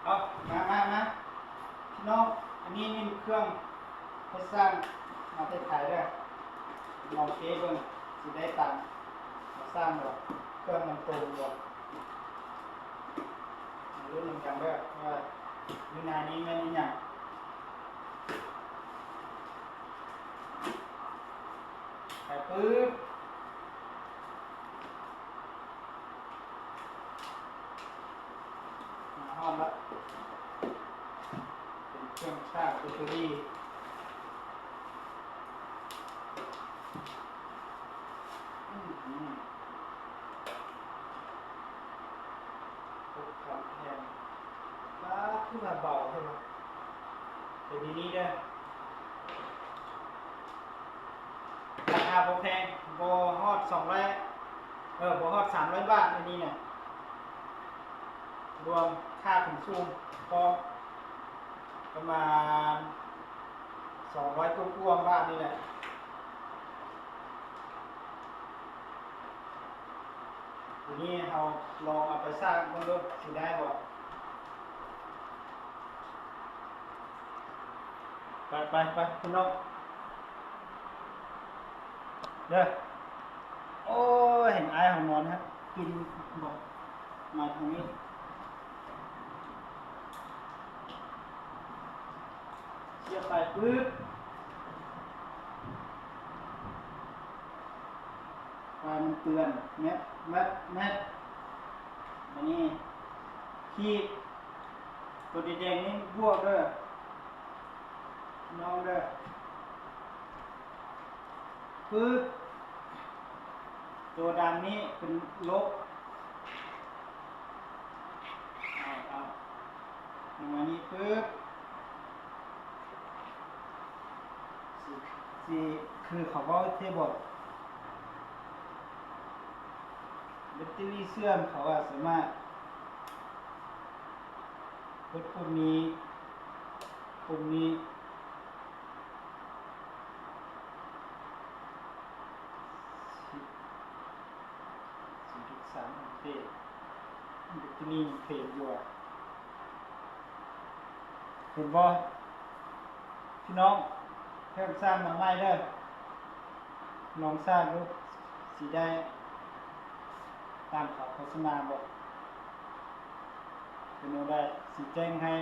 เอามาพี่น้องอันนี้นี่เครื่องให้สร้างมาเทศไทยด้วยลองเช็คเบิ่งสิได้ตังค์มาสร้างหรอกเครื่องมันตรงหรอกรู้เหมือนกันด้วยว่าวินานี้แม่นอี่ยังไปปึ๊บมาห้องละเป็นเครื่องชาร์จแบตเตอรี่พกคำแพงฟ้าขึ้นมาเบาใช่ไหมเป็นนี้ด้วยราคาโบแพงโบฮอด200โบฮอด300 บาทในนี้เนี่ยรวมค่าขนส่งก็ประมาณ200กว่าบาทนี่แหละทีนี้เราลองเอาไปสร้างบนรถสิได้บ่ไปคุณน้องเด้อโอ้เห็นไอ้ของนอนครับกินบอกมาทางนี้เสียบไปปึ๊บไฟมันเตือนแมทอันนี้ขีดตัวแดงๆนี่บวกเด้อน้องเด้อปึ๊บตัวดำนี้เป็นลบเอาลงมานี่ปึ๊บสี่คือเขาว่าเทบอกแบตเตอรี่เสื่อมเขาสามารถกดปุ่มนี้4.3 แอมป์แบตเตอรี่เฟรมอยู่เห็นบ่พี่น้องเพิ่มสร้างมาใหม่เด้อลองสร้างดูสิได้ตามเขาโฆษณาบอกเป็นเอาได้สิแจ้งให้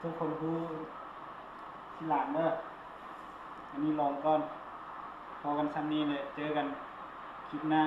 ทุกคนรู้ทีหลังเด้ออันนี้ลองก่อนพอกันซ้ำนี้เลยเจอกันคลิปหน้า